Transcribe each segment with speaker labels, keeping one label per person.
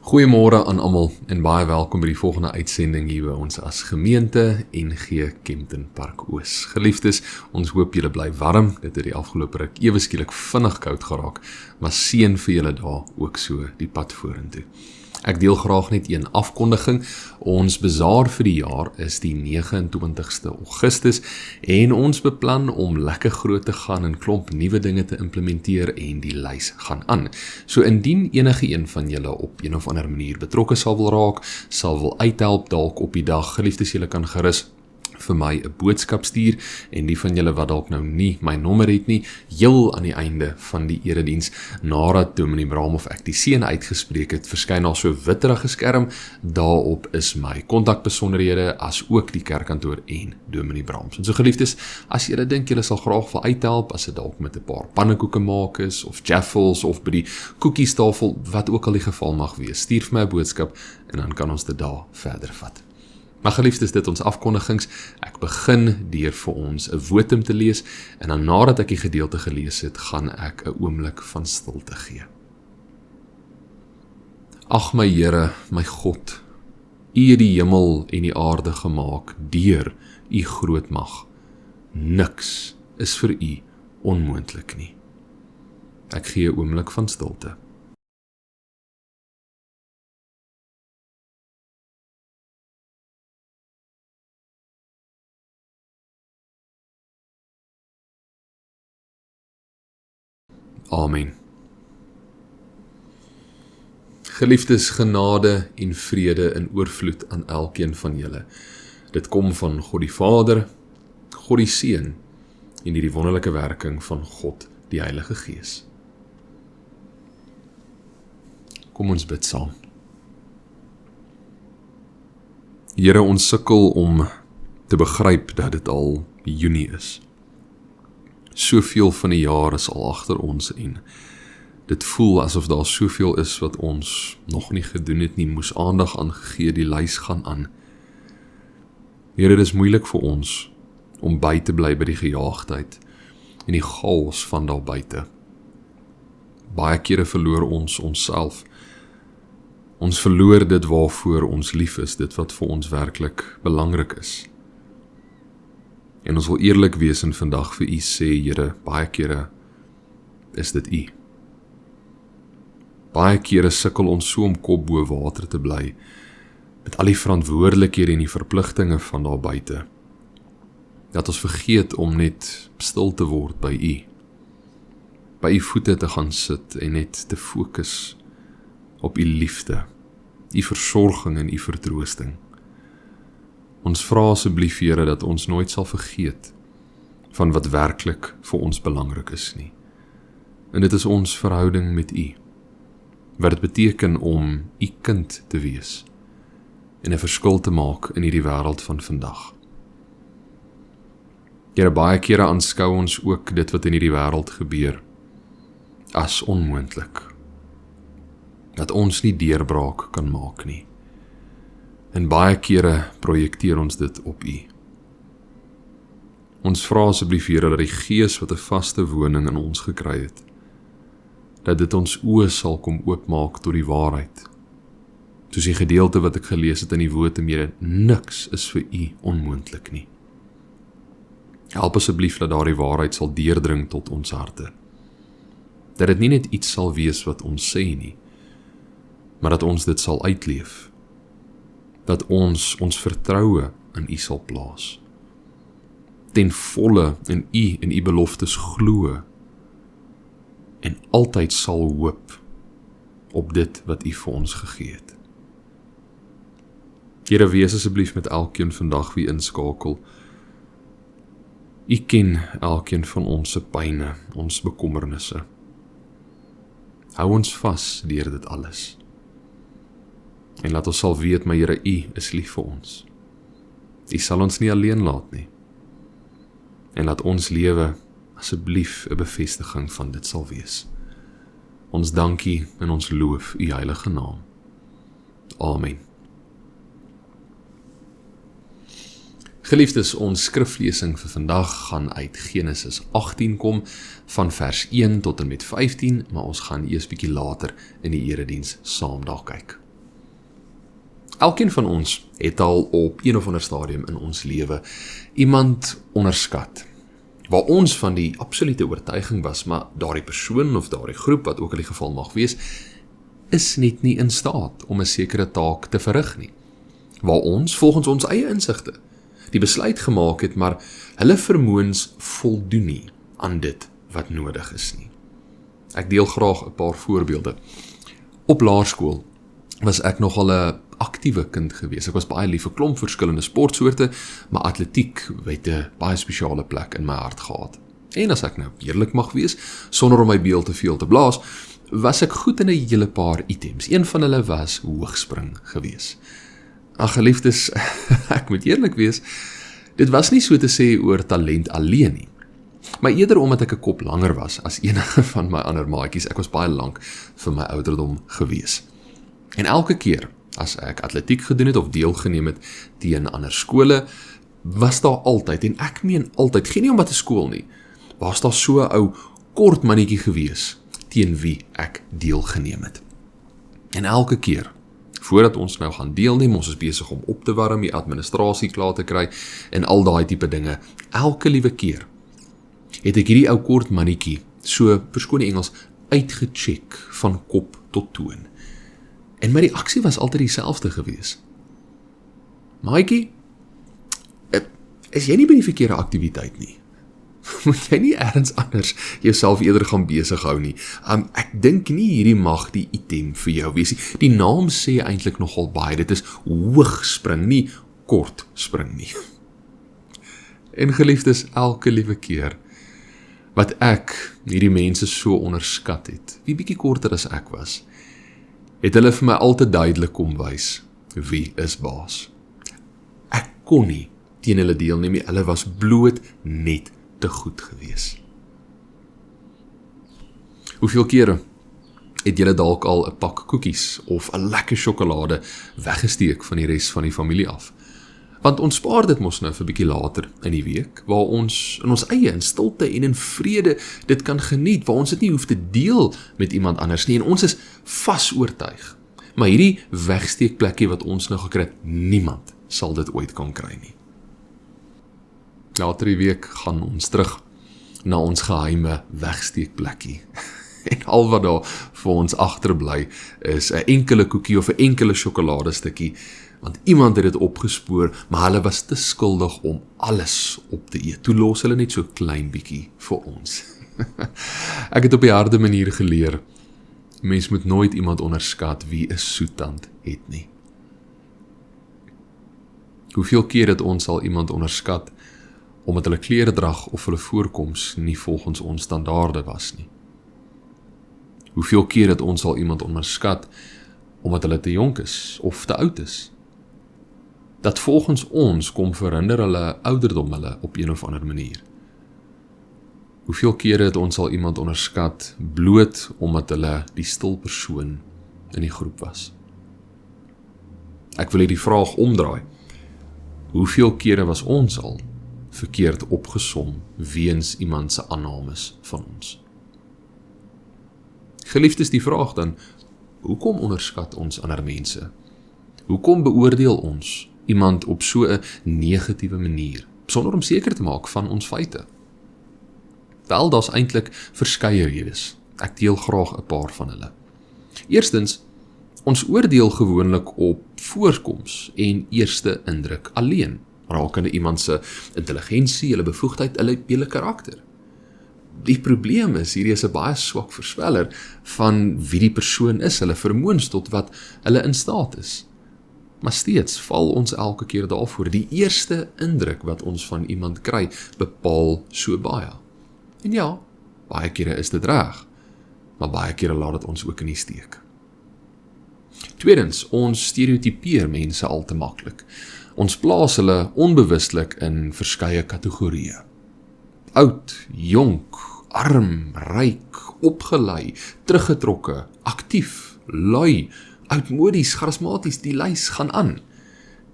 Speaker 1: Goeiemôre aan almal en baie welkom by die volgende uitsending hier by ons as gemeente NG Kempton Park Oos. Geliefdes, ons hoop julle bly warm. Dit het die afgelope ruk ewe skielik vinnig koud geraak, maar seën vir julle daar ook so die pad vorentoe. Ek deel graag net een afkondiging. Ons bazaar vir die jaar is die 29ste Augustus en ons beplan om lekker groot te gaan en klomp nuwe dinge te implementeer en die lys gaan aan. So indien enige een van julle op een of ander manier betrokke sal wil raak, sal wil uithelp dalk op die dag, geliefdes, julle kan gerus vir my 'n boodskap stuur en die van julle wat dalk nou nie my nommer het nie, heel aan die einde van die erediens, nadat Dominee Braam of ek die seën uitgespreek het, verskyn al so witterige skerm, daarop is my kontakbesonderhede as ook die kerkkantoor en Dominee Braam. En so geliefdes, as julle dink julle sal graag wil uithelp, as dit dalk met 'n paar pannekoeke maak is, of jaffles, of by die koekiestafel, wat ook al die geval mag wees, stuur vir my 'n boodskap en dan kan ons dit daar verder vat. Maar geliefdes, dit ons afkondigings. Ek begin deur vir ons 'n wotum te lees en dan nadat ek die gedeelte gelees het, gaan ek 'n oomblik van stilte gee. Ag my Here, my God, U het die hemel en die aarde gemaak deur U groot mag. Niks is vir U onmoontlik nie. Ek gee 'n oomblik van stilte. Amen. Geliefdes, genade en vrede in oorvloed aan elkeen van julle. Dit kom van God die Vader, God die Seun en die wonderlike werking van God die Heilige Gees. Kom ons bid saam. Here, ons sukkel om te begryp dat dit al Junie is. Soveel van die jaar is al agter ons en dit voel asof daar soveel is wat ons nog nie gedoen het nie, moes aandag aangegee, die lys gaan aan. Here, dit is moeilik vir ons om by te bly by die gejaagdheid en die chaos van daar buite. Baie kere verloor ons onsself. Ons verloor dit waarvoor ons lief is, dit wat vir ons werklik belangrik is. En ons wil eerlik wees en vandag vir U sê, Here, baie kere is dit U. Baie kere sukkel ons so om kop bo water te bly, met al die verantwoordelikhede en die verpligtinge van daar buite, dat ons vergeet om net stil te word by U, by U voete te gaan sit en net te fokus op U liefde, U versorging en U vertroosting. Ons vra asseblief, Here, dat ons nooit sal vergeet van wat werklik vir ons belangrik is nie. En dit is ons verhouding met U, wat dit beteken om U kind te wees en 'n verskil te maak in hierdie wêreld van vandag. Here, baie kere aanskou ons ook dit wat in hierdie wêreld gebeur as onmoontlik, dat ons nie deurbraak kan maak nie. En baie kere projekteer ons dit op U. Ons vra asseblief, Here, dat die Gees wat 'n vaste woning in ons gekry het, dat dit ons oë sal kom oopmaak tot die waarheid. Soos die gedeelte wat ek gelees het in die wotum, Here, niks is vir U onmoontlik nie. Help asseblief dat daardie waarheid sal deurdring tot ons harte. Dat dit nie net iets sal wees wat ons sê nie, maar dat ons dit sal uitleef. Dat ons vertroue in U sal plaas. Ten volle in U en U beloftes glo en altyd sal hoop op dit wat U vir ons gegee het. Here, wees asseblief met elkeen vandag wie inskakel. U ken elkeen van ons se pyne, ons bekommernisse. Hou ons vas deur dit alles. En laat ons sal weet, my Here, U is lief vir ons. U sal ons nie alleen laat nie. En laat ons lewe asseblief 'n bevestiging van dit sal wees. Ons dankie en ons loof U heilige naam. Amen. Geliefdes, ons skriflesing vir vandag gaan uit Genesis 18 kom, van vers 1 tot en met 15, maar ons gaan eers bietjie later in die erediens saam daar kyk. Elkeen van ons het al op een of ander stadium in ons lewe iemand onderskat, waar ons van die absolute oortuiging was, maar daardie persoon of daardie groep, wat ook al die geval mag wees, is net nie in staat om 'n sekere taak te verrig nie. Waar ons, volgens ons eie insigte, die besluit gemaak het, maar hulle vermoëns voldoen nie aan dit wat nodig is nie. Ek deel graag 'n paar voorbeelde. Op laerskool was ek nogal 'n aktiewe kind gewees. Ek was baie lief vir klomp verskillende sportsoorte, maar atletiek het 'n baie spesiale plek in my hart gehad. En as ek nou eerlik mag wees, sonder om my beel te veel te blaas, was ek goed in 'n hele paar items. Een van hulle was hoogspring gewees. Ag geliefdes, ek moet eerlik wees, dit was nie so te sê oor talent alleen nie, maar eerder omdat ek 'n kop langer was as enige van my ander maatjies. Ek was baie lank vir my ouderdom gewees. En elke keer as ek atletiek gedoen het of deelgeneem het teen ander skole, was daar altyd, en ek meen altyd, geen nie omdat 'n skool nie, was daar so 'n ou kort mannetjie gewees teen wie ek deelgeneem het. En elke keer, voordat ons nou gaan deelneem, ons is besig om op te warm, die administrasie klaar te kry en al daai tipe dinge, elke liewe keer het ek hierdie ou kort mannetjie, so verskoon die Engels, uitgecheck van kop tot toon. En my reaksie was altyd dieselfde gewees. Maatjie, is jy nie by die verkeerde aktiwiteit nie? Moet jy nie ergens anders jouself eerder gaan besig hou nie? Ek dink nie hierdie mag die item vir jou wees nie. Die naam sê eintlik nogal baie, dit is hoogspring, nie kort spring nie. En geliefdes, elke liewe keer wat ek hierdie mense so onderskat het, wie bietjie korter as ek was, het hulle vir my al te duidelik kom wys, wie is baas. Ek kon nie teen hulle deelneem nie, hulle was bloot net te goed gewees. Hoeveel kere het julle dalk al 'n pak koekies of 'n lekker sjokolade weggesteek van die res van die familie af? Want ons spaar dit mos nou vir bietjie later in die week, waar ons in ons eie in stilte en in vrede dit kan geniet, waar ons dit nie hoef te deel met iemand anders nie, en ons is vas oortuig. Maar hierdie wegsteekplekkie wat ons nou gekry het, niemand sal dit ooit kan kry nie. Later die week gaan ons terug na ons geheime wegsteekplekkie. En al wat daar vir ons agterbly is 'n enkele koekie of 'n enkele sjokoladestukkie, want iemand het dit opgespoor, maar hulle was te skuldig om alles op te eet. Toe los hulle net so klein bietjie vir ons. Ek het op die harde manier geleer, mens moet nooit iemand onderskat wie 'n soettand het nie. Hoeveel keer het ons al iemand onderskat, omdat hulle kleredrag of hulle voorkoms nie volgens ons standaarde was nie. Hoeveel keer het ons al iemand onderskat, omdat hulle te jonk is of te oud is. Dat volgens ons kom verhinder hulle ouderdom hulle op een of ander manier. Hoeveel kere het ons al iemand onderskat, bloot omdat hulle die stil persoon in die groep was. Ek wil hierdie vraag omdraai. Hoeveel kere was ons al verkeerd opgesom weens iemand se aannames van ons? Geliefdes, die vraag dan, hoekom onderskat ons ander mense? Hoekom beoordeel ons iemand op so 'n negatiewe manier, sonder om seker te maak van ons feite? Wel, daar's eintlik verskeie redes. Ek deel graag 'n paar van hulle. Eerstens, ons oordeel gewoonlik op voorkoms en eerste indruk alleen, rakende iemand se intelligensie, hulle bevoegdheid, hulle karakter. Die probleem is, hierdie is 'n baie swak voorspeller van wie die persoon is, hulle vermoëns tot wat hulle in staat is. Maar steeds val ons elke keer daarvoor. Die eerste indruk wat ons van iemand kry, bepaal so baie. En ja, baie kere is dit reg, maar baie kere laat dit ons ook in die steek. Tweedens, ons stereotipeer mense al te maklik. Ons plaas hulle onbewustelik in verskeie kategorieë. Oud, jonk, arm, ryk, opgelei, teruggetrokke, aktief, lui, oudmodies, charismaties, die lys gaan aan.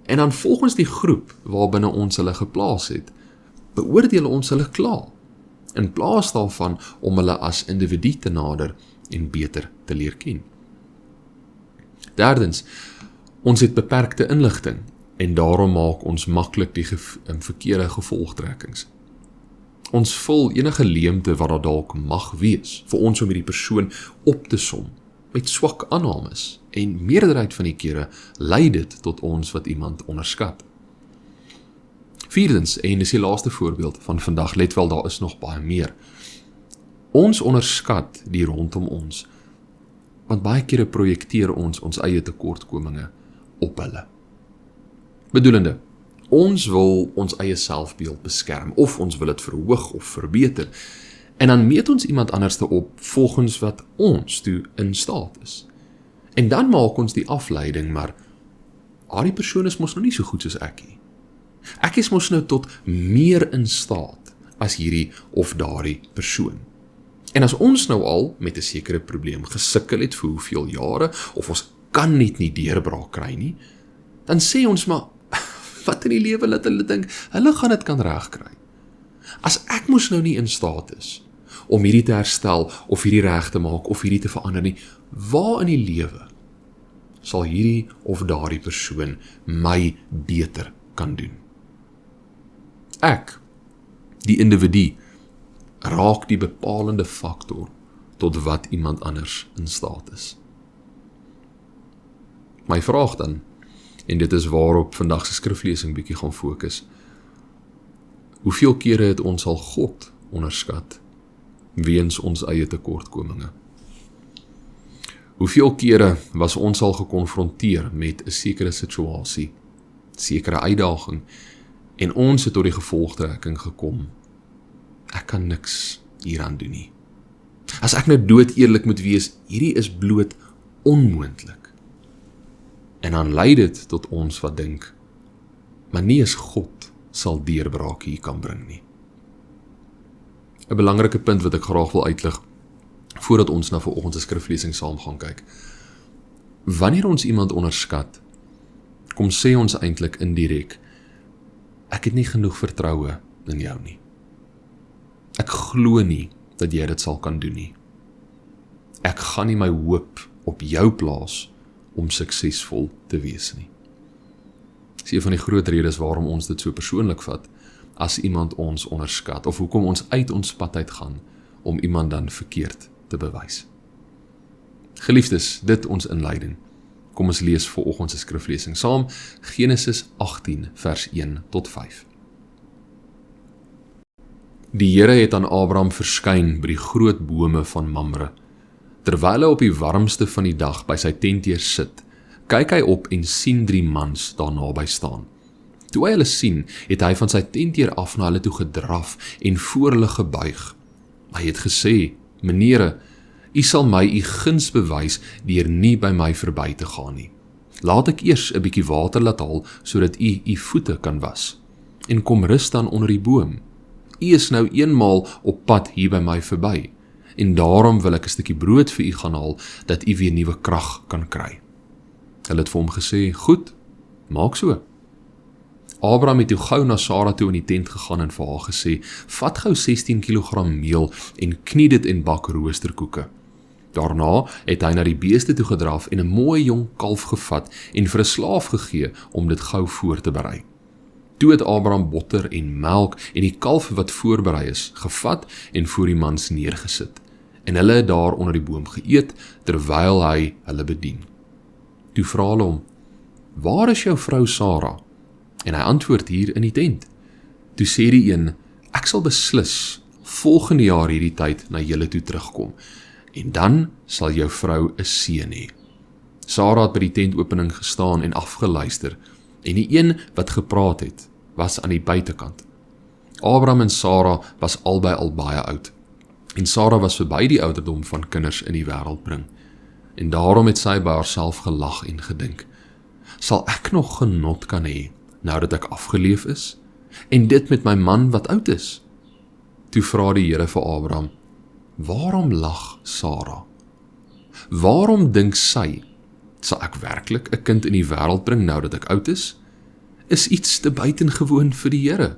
Speaker 1: En dan volgens die groep waarbinne ons hulle geplaas het, beoordeel ons hulle klaar, in plaas daarvan om hulle as individu te nader en beter te leer ken. Derdens, Ons het beperkte inligting en daarom maak ons maklik die verkeerde gevolgtrekkings. Ons vul enige leemte wat daar dalk mag wees vir ons om hierdie persoon op te som met swak aannames en meerderheid van die kere lei dit tot ons wat iemand onderskat. Vierdens, en dis die laaste voorbeeld van vandag, let wel, daar is nog baie meer. Ons onderskat die rondom ons, want baie kere projekteer ons eie tekortkominge op hulle. Bedoelende, ons wil ons eie selfbeeld beskerm, of ons wil dit verhoog of verbeter, en dan meet ons iemand anders op volgens wat ons toe in staat is. En dan maak ons die afleiding, maar die persoon is mos nou nie so goed soos ek nie. Ek is mos nou tot meer in staat as hierdie of daardie persoon. En as ons nou al met 'n sekere probleem gesukkel het vir hoeveel jare, of ons kan nie deurbraak kry nie, dan sê ons maar, wat in die lewe laat hulle dink, hulle gaan dit kan regkry. As ek mos nou nie in staat is om hierdie te herstel, of hierdie reg te maak, of hierdie te verander nie, waar in die lewe sal hierdie of daardie persoon my beter kan doen? Ek, die individu, raak die bepalende faktor tot wat iemand anders in staat is. My vraag dan, en dit is waarop vandag se skriflesing bietjie gaan fokus, hoeveel kere het ons al God onderskat weens ons eie tekortkominge? Hoeveel kere was ons al gekonfronteer met 'n sekere situasie, sekere uitdaging, en ons het tot die gevolgtrekking gekom, ek kan niks hieraan doen nie. As ek nou dood eerlik moet wees, hierdie is bloot onmoontlik. En dan lei dit tot ons wat dink, maar nie eens God sal deurbraak hier kan bring nie. 'n Belangrike punt wat ek graag wil uitlig, voordat ons na vanoggend se skriflesing saam gaan kyk. Wanneer ons iemand onderskat, kom sê ons eintlik indirek, ek het nie genoeg vertroue in jou nie. Ek glo nie dat jy dit sal kan doen nie. Ek gaan nie my hoop op jou plaas om suksesvol te wees nie. Dis een van die groot redes waarom ons dit so persoonlik vat, as iemand ons onderskat, of hoekom ons uit ons pad uit gaan, om iemand dan verkeerd te bewys. Geliefdes, dit ons inleiding. Kom ons lees vanoggend se skriflesing saam, Genesis 18 vers 1 tot 5. Die Here het aan Abraham verskyn by die groot bome van Mamre. Terwyl hy op die warmste van die dag by sy tentdeur sit, kyk hy op en sien 3 mans daar naby staan. Toe hy hulle sien, het hy van sy tentdeur af na hulle toe gedraf en voor hulle gebuig. Hy het gesê, Meneere, u sal my u guns bewys deur nie by my verby te gaan nie. Laat ek eers 'n bietjie water laat haal, sodat u voete kan was. En kom rus dan onder die boom. U is nou eenmaal op pad hier by my verby, en daarom wil ek 'n stukkie brood vir u gaan haal, dat u weer nuwe krag kan kry. Hulle het vir hom gesê, goed, maak so. Abraham het toe gou na Sara toe in die tent gegaan en vir haar gesê, vat gou 16 kg meel en knie dit en bak roosterkoeke. Daarna het hy na die beeste toe gedraf en 'n mooi jong kalf gevat en vir 'n slaaf gegee om dit gou voor te berei. Toe het Abraham botter en melk en die kalf wat voorberei is, gevat en voor die mans neergesit. En hulle het daar onder die boom geëet, terwyl hy hulle bedien. Toe vra hulle hom, waar is jou vrou Sara? En hy antwoord, hier in die tent. Toe sê die een, ek sal beslis volgende jaar hierdie tyd na julle toe terugkom, en dan sal jou vrou 'n seun hê. Sara het by die tentopening gestaan en afgeluister, en die een wat gepraat het, was aan die buitekant. Abraham en Sara was albei al baie oud, en Sara was verby die ouderdom van kinders in die wêreld bring. En daarom het sy by haarself gelag en gedink, sal ek nog genot kan hê, nou dat ek afgeleef is, en dit met my man wat oud is? Toe vra die Here vir Abraham, waarom lag Sara? Waarom dink sy, sal ek werklik 'n kind in die wêreld bring nou dat ek oud is? Is iets te buitengewoon vir die Here.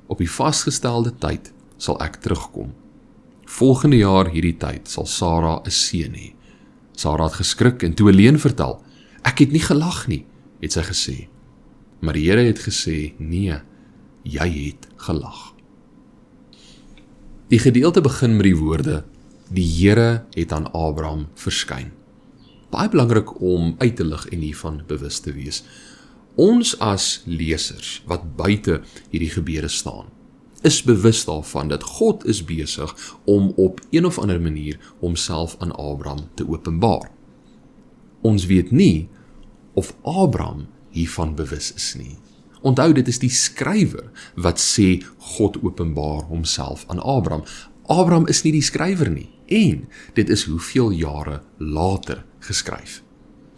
Speaker 1: Op die vasgestelde tyd sal ek terugkom. Volgende jaar hierdie tyd sal Sara 'n seun hê. Sara het geskrik en toe alleen vertel, Ek het nie gelag nie, het sy gesê. Maar die Here het gesê, nee, jy het gelag. Die gedeelte begin met die woorde, die Here het aan Abraham verskyn. Baie belangrik om uit te lig en hiervan bewus te wees. Ons as lesers wat buite hierdie gebeure staan, is bewus daarvan dat God is besig om op een of ander manier homself aan Abraham te openbaar. Ons weet nie of Abraham hiervan bewus is nie. Onthou, dit is die skrywer wat sê God openbaar homself aan Abraham. Abraham is nie die skrywer nie, en dit is hoeveel jare later geskryf.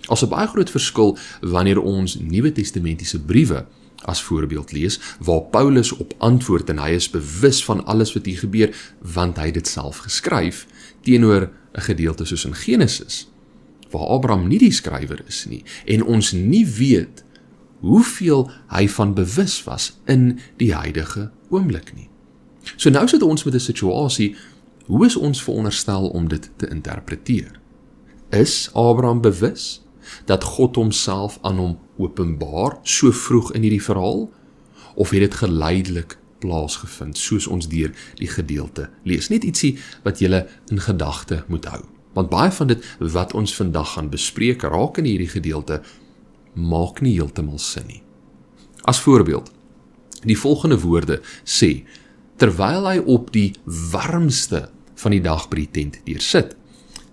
Speaker 1: As 'n baie groot verskil wanneer ons Nuwe Testamentiese briewe as voorbeeld lees, waar Paulus op antwoord en hy is bewus van alles wat hier gebeur, want hy het dit self geskryf, teenoor 'n gedeelte soos in Genesis, waar Abraham nie die skrywer is nie, en ons nie weet hoeveel hy van bewus was in die huidige oomblik nie. So nou sit ons met 'n situasie, hoe is ons veronderstel om dit te interpreteer? Is Abraham bewus dat God homself aan hom openbaar so vroeg in hierdie verhaal, of het dit geleidelik plaasgevind, soos ons deur die gedeelte lees? Net ietsie wat julle in gedagte moet hou, want baie van dit wat ons vandag gaan bespreek, raak in hierdie gedeelte, maak nie heeltemal sin nie. As voorbeeld, die volgende woorde sê, terwyl hy op die warmste van die dag by die tent deursit,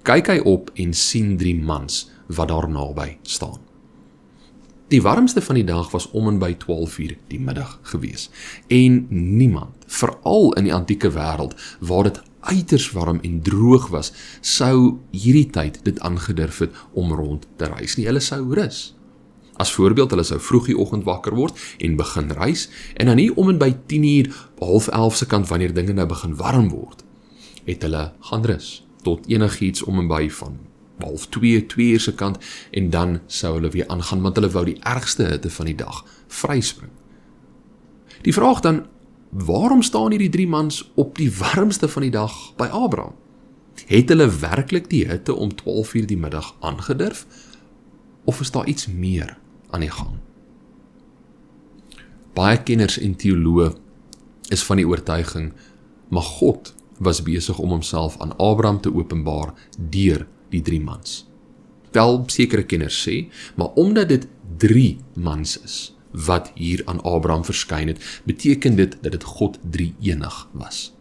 Speaker 1: kyk hy op en sien 3 mans wat daar naby staan. Die warmste van die dag was om en by 12 uur die middag gewees, en niemand, veral in die antieke wêreld, waar dit uiters warm en droog was, sou hierdie tyd dit aangedurf het om rond te reis nie. Hulle sou rus. As voorbeeld, hulle sou vroeg die oggend wakker word en begin reis, en dan nie om en by 10 uur, 10:30 se kant, wanneer dinge nou begin warm word, het hulle gaan rus, tot enigiets om en by van 1:30, 2 uur se kant, en dan sou hulle weer aangaan, want hulle wou die ergste hitte van die dag vryspring. Die vraag dan, waarom staan hierdie 3 mans op die warmste van die dag by Abraham? Het hulle werklik die hitte om 12 uur die middag aangedurf, of is daar iets meer aan die gang? Baie kenners en teoloë is van die oortuiging, maar God was besig om homself aan Abraham te openbaar deur die 3 mans. Wel, sekere kenners sê, maar omdat dit 3 mans is wat hier aan Abraham verskyn het, beteken dit dat dit God drie-enig was.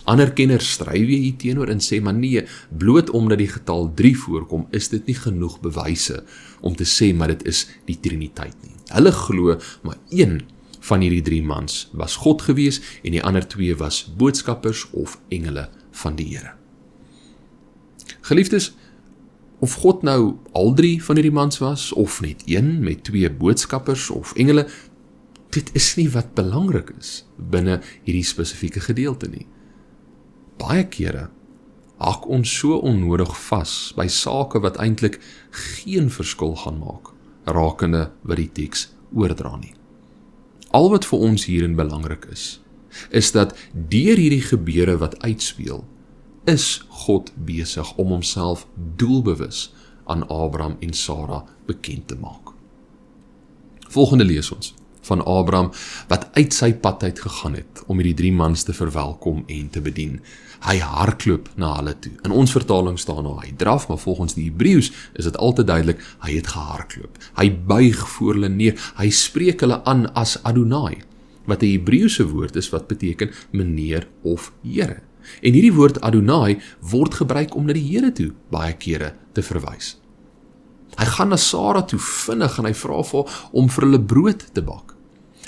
Speaker 1: Ander kenners stry weer hier teenoor en sê, maar nee, bloot omdat die getal 3 voorkom, is dit nie genoeg bewyse om te sê, maar dit is die Triniteit nie. Hulle glo, maar een van hierdie 3 mans was God gewees, en die ander 2 was boodskappers of engele van die Here. Geliefdes, of God nou al 3 van hierdie mans was, of net een met 2 boodskappers of engele, dit is nie wat belangrik is binne hierdie spesifieke gedeelte nie. Baie kere hak ons so onnodig vas by sake wat eintlik geen verskil gaan maak, rakende wat die teks oordra nie. Al wat vir ons hierin belangrik is dat deur hierdie gebeure wat uitspeel, is God besig om homself doelbewus aan Abraham en Sara bekend te maak. Volgende lees ons van Abraham wat uit sy pad uit gegaan het om hierdie 3 mans te verwelkom en te bedien. Hy hardloop na hulle toe. In ons vertaling staan nou hy draf, maar volgens die Hebreëus is dit altyd duidelik, hy het gehardloop. Hy buig voor hulle neer, hy spreek hulle aan as Adonai, wat 'n Hebreëse woord is wat beteken meneer of Here. En hierdie woord Adonai word gebruik om na die Here toe baie kere te verwys. Hy gaan na Sara toe vinnig en hy vra vir haar om vir hulle brood te bak.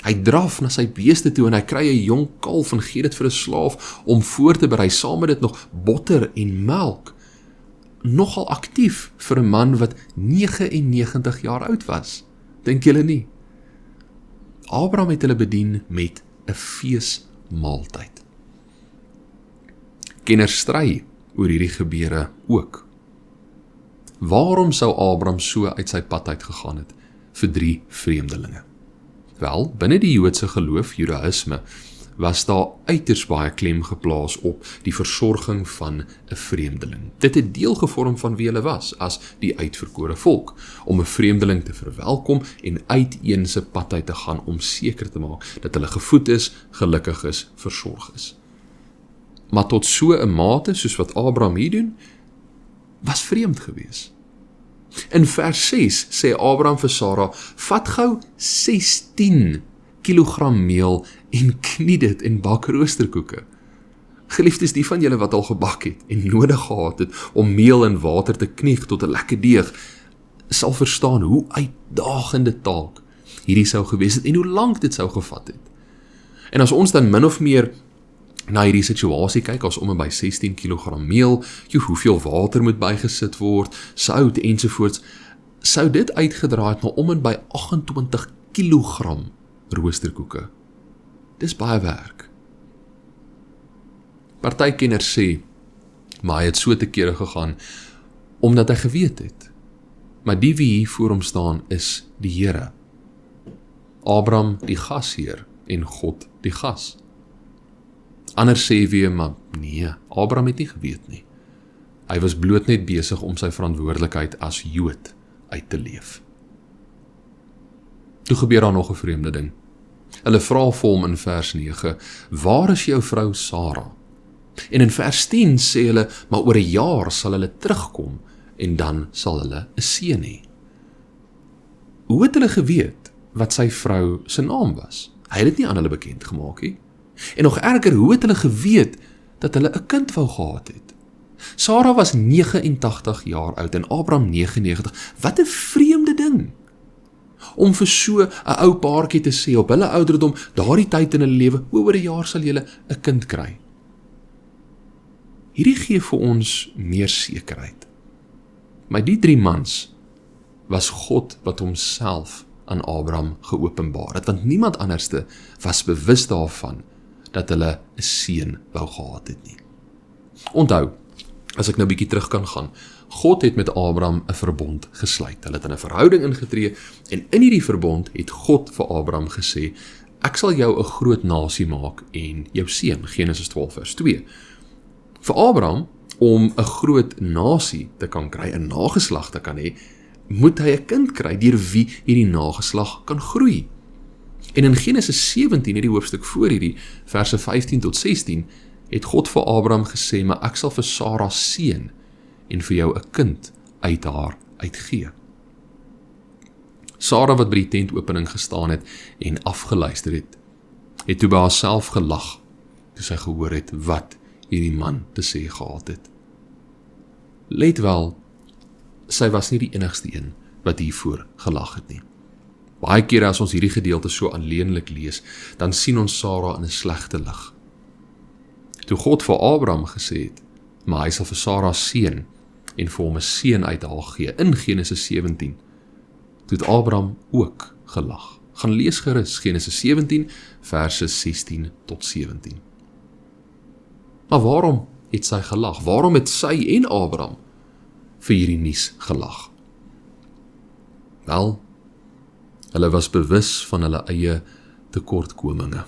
Speaker 1: Hy draf na sy beeste toe en hy kry 'n jong kalf en gee dit vir 'n slaaf om voor te berei, saam met dit nog botter en melk. Nogal aktief vir 'n man wat 99 jaar oud was. Dink julle nie? Abraham het hulle bedien met 'n feesmaaltyd. Kenners stry oor hierdie gebeure ook. Waarom sou Abraham so uit sy pad uit gegaan het vir 3 vreemdelinge? Wel, binne die Joodse geloof, Judaïsme, was daar uiters baie klem geplaas op die versorging van 'n vreemdeling. Dit het deel gevorm van wie hulle was as die uitverkore volk, om 'n vreemdeling te verwelkom en uiteen se pad uit te gaan om seker te maak dat hulle gevoed is, gelukkig is, versorg is. Maar tot so 'n mate, soos wat Abraham hier doen, was vreemd gewees. In vers 6 sê Abraham vir Sara, vat gou 16 kilogram meel en knie dit en bak roosterkoeke. Geliefdes, die van julle wat al gebak het en nodig gehad het om meel in water te knieg tot 'n lekker deeg, sal verstaan hoe uitdagende taak hierdie sou gewees het en hoe lank dit sou gevat het. En as ons dan min of meer na hierdie situasie kyk, as om en by 16 kilogram meel, hoeveel water moet bygesit word, sout ensovoorts, sou dit uitgedraai het na om en by 28 kilogram roosterkoeke. Dis baie werk. Party-kenners sê, maar hy het so te kere gegaan, omdat hy geweet het. Maar die wie hier voor hom staan is die Here. Abraham die gasheer en God die gas. Anders sê weer, maar nee, Abraham het nie geweet nie. Hy was bloot net besig om sy verantwoordelikheid as Jood uit te leef. Toe gebeur daar nog 'n vreemde ding. Hulle vra vir hom in vers 9, waar is jou vrou Sara? En in vers 10 sê hulle, maar oor 'n jaar sal hulle terugkom en dan sal hulle 'n seun hê. Hoe het hulle geweet wat sy vrou se naam was? Hy het dit nie aan hulle bekend gemaak nie. En nog erger, hoe het hulle geweet dat hulle 'n kind wou gehad het? Sara was 89 jaar oud en Abraham 99. Wat 'n vreemde ding. Om vir so 'n ou paartjie te sê op hulle ouderdom, daardie tyd in hulle lewe, oor 'n jaar sal julle 'n kind kry. Hierdie gee vir ons meer sekerheid. Maar die 3 mans was God wat homself aan Abraham geopenbaar het, want niemand anderste was bewus daarvan dat hulle 'n seun wou gehad het nie. Onthou, as ek nou bietjie terug kan gaan, God het met Abraham 'n verbond gesluit. Hulle het in 'n verhouding ingetree en in hierdie verbond het God vir Abraham gesê, ek sal jou 'n groot nasie maak en jou seun, Genesis 12 vers 2. Vir Abraham, om 'n groot nasie te kan kry, 'n nageslag te kan hê, moet hy 'n kind kry deur wie hierdie nageslag kan groei. En in Genesis 17, hierdie hoofstuk voor hierdie, verse 15 tot 16, het God vir Abraham gesê, maar ek sal vir Sara seën en vir jou 'n kind uit haar uitgee. Sara wat by die tentopening gestaan het en afgeluister het toe by haarself gelag, toe sy gehoor het wat hierdie man te sê gehad het. Let wel, sy was nie die enigste een wat hiervoor gelag het nie. Baie kere as ons hierdie gedeelte so alleenlik lees, dan sien ons Sara in 'n slegte lig. Toe God vir Abraham gesê het, maar hy sal vir Sara seën en vir hom 'n seun uit haar gee, in Genesis 17, toe het Abraham ook gelag. Gaan lees gerus Genesis 17, verse 16 tot 17. Maar waarom het sy gelag? Waarom het sy en Abraham vir hierdie nuus gelag? Wel, hulle was bewus van hulle eie tekortkominge.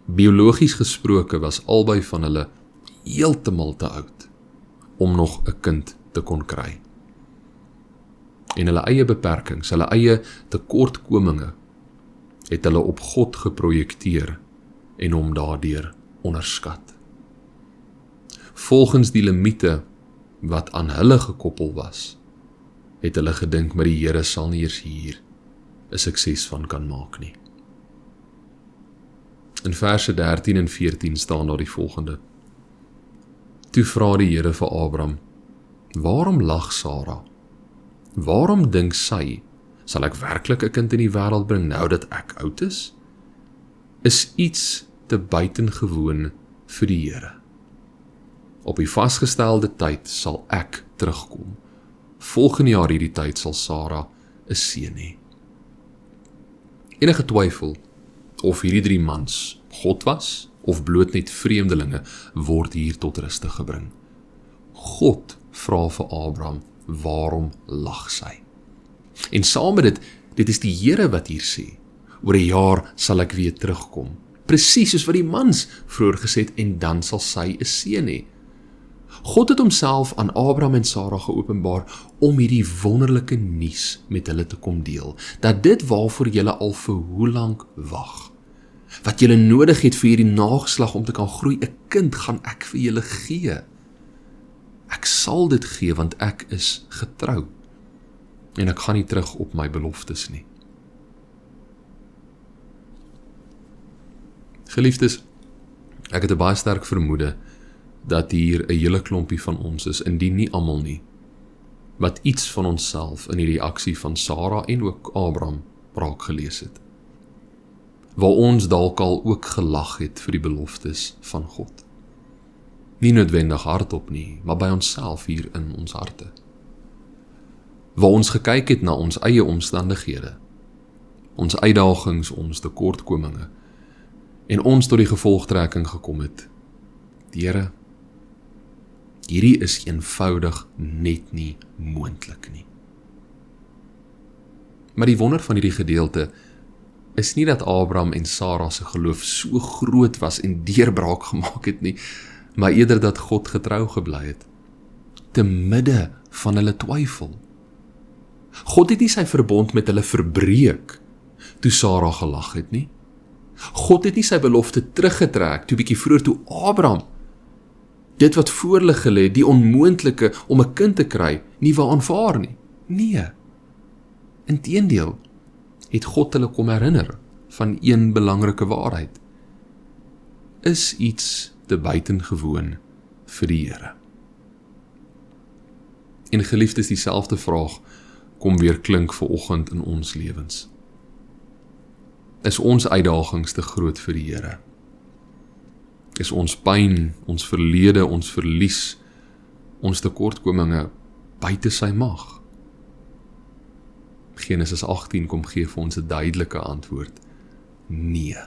Speaker 1: Biologies gesproke was albei van hulle heeltemal te oud om nog 'n kind te kon kry. En hulle eie beperkings, hulle eie tekortkominge, het hulle op God geprojekteer en hom daardeur onderskat. Volgens die limiete wat aan hulle gekoppel was, het hulle gedink, maar die Here sal nie eers hier 'n sukses van kan maak nie. In verse 13 en 14 staan daar die volgende. Toe vra die Here vir Abraham, waarom lag Sara? Waarom dink sy, sal ek werklik 'n kind in die wêreld bring nou dat ek oud is? Is iets te buitengewoon vir die Here. Op die vasgestelde tyd sal ek terugkom. Volgende jaar hierdie tyd sal Sara 'n seun hê. Enige twyfel of hierdie 3 mans God was of bloot net vreemdelinge word hier tot ruste gebring. God vra vir Abraham, waarom lag sy? En saam met dit is die Here wat hier sê, oor 'n jaar sal ek weer terugkom. presies soos wat die mans vroeër gesê het, en dan sal sy 'n seun hê. God het homself aan Abraham en Sara geopenbaar om hierdie wonderlike nuus met hulle te kom deel, dat dit waarvoor julle al vir hoe lank wag, wat julle nodig het vir hierdie nageslag om te kan groei, 'n kind gaan ek vir julle gee. Ek sal dit gee, want ek is getrou, en ek gaan nie terug op my beloftes nie. Geliefdes, ek het 'n baie sterk vermoede dat hier 'n hele klompie van ons is, indien nie almal nie, wat iets van onsself in die reaksie van Sara en ook Abraham raak gelees het. Waar ons dalk al ook gelag het vir die beloftes van God. Nie noodwendig hardop nie, maar by onsself hier in ons harte. Waar ons gekyk het na ons eie omstandighede, ons uitdagings, ons tekortkominge, en ons tot die gevolgtrekking gekom het, Here, hierdie is eenvoudig net nie moontlik nie. Maar die wonder van hierdie gedeelte is nie dat Abraham en Sara se geloof so groot was en deurbraak gemaak het nie, maar eerder dat God getrou gebly het, te midde van hulle twyfel. God het nie sy verbond met hulle verbreek, toe Sara gelag het nie. God het nie sy belofte teruggetrek, toe bietjie vroeër toe Abraham, dit wat voor hulle gelê het, die onmoontlike om 'n kind te kry, nie wou aanvaar nie. Nee. Inteendeel, het God hulle kom herinner van een belangrike waarheid. Is iets te buitengewoon vir die Here? En geliefdes, dieselfde vraag kom weer klink vanoggend in ons lewens. Is ons uitdagings te groot vir die Here? Is ons pyn, ons verlede, ons verlies, ons tekortkominge buite sy mag? Genesis 18 kom gee vir ons 'n duidelike antwoord. Nee.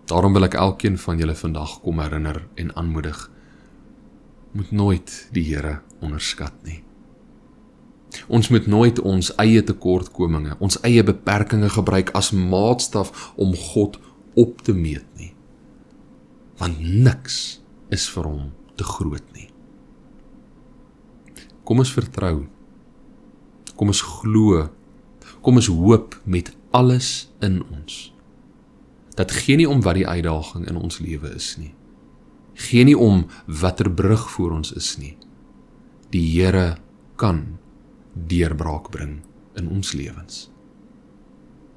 Speaker 1: Daarom wil ek elkeen van julle vandag kom herinner en aanmoedig, moet nooit die Here onderskat nie. Ons moet nooit ons eie tekortkominge, ons eie beperkings gebruik as maatstaf om God op te meet nie. Want niks is vir hom te groot nie. Kom ons vertrou, kom ons glo, kom ons hoop met alles in ons. Dat gee nie om wat die uitdaging in ons lewe is nie. Gee nie om watter brug voor ons is nie. Die Here kan deurbraak bring in ons lewens.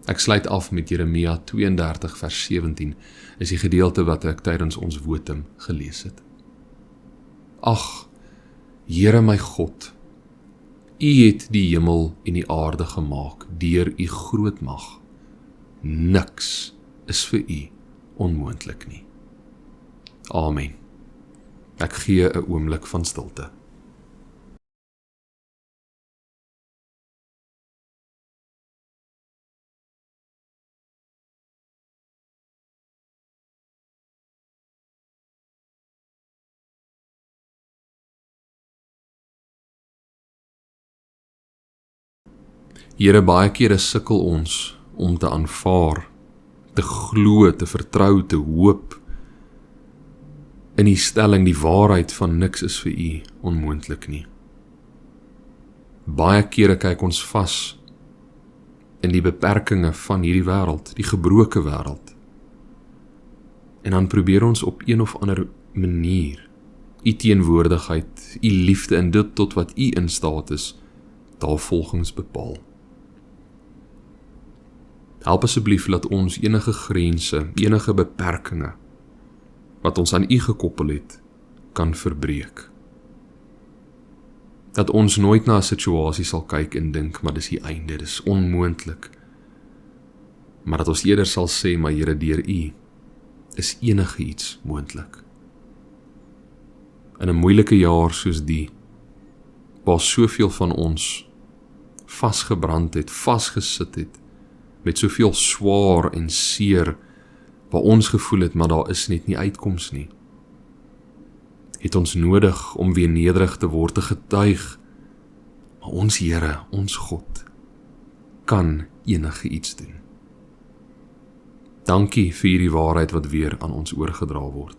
Speaker 1: Ek sluit af met Jeremia 32 vers 17, is die gedeelte wat ek tydens ons votum gelees het. Ag, Here my God, U het die hemel en die aarde gemaak deur U groot mag. Niks is vir U onmoontlik nie. Amen. Ek gee 'n oomblik van stilte. Here, baie kere sukkel ons om te aanvaar, te glo, te vertrou, te hoop in die stelling, die waarheid van niks is vir U onmoontlik nie. Baie kere kyk ons vas in die beperkings van hierdie wêreld, die gebroke wêreld. En dan probeer ons op een of ander manier U teenwoordigheid, U liefde en dit tot wat U in staat is, daarvolgens bepaal. Help asseblief dat ons enige grense, enige beperkings wat ons aan U gekoppel het, kan verbreek. Dat ons nooit na 'n situasie sal kyk en dink, maar dis die einde, dis onmoontlik. Maar dat ons eerder sal sê, maar Here, deur U is enige iets moontlik. In 'n moeilike jaar soos die, waar soveel van ons vasgebrand het, vasgesit het, met soveel swaar en seer, waar ons gevoel het, maar daar is net nie uitkoms nie. Het ons nodig om weer nederig te word, te getuig, maar ons Here, ons God, kan enige iets doen. Dankie vir hierdie waarheid wat weer aan ons oorgedra word.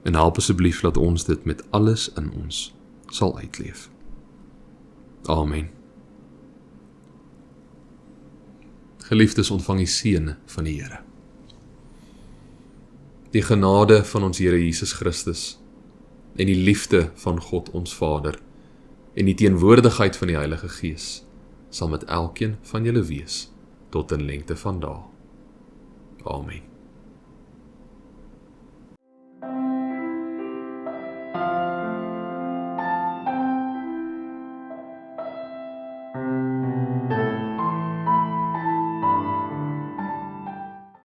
Speaker 1: En help asseblief dat ons dit met alles in ons sal uitleef. Amen. Geliefdes, ontvang die seën van die Here. Die genade van ons Here Jesus Christus en die liefde van God ons Vader en die teenwoordigheid van die Heilige Gees sal met elkeen van julle wees tot in lengte van dae. Amen.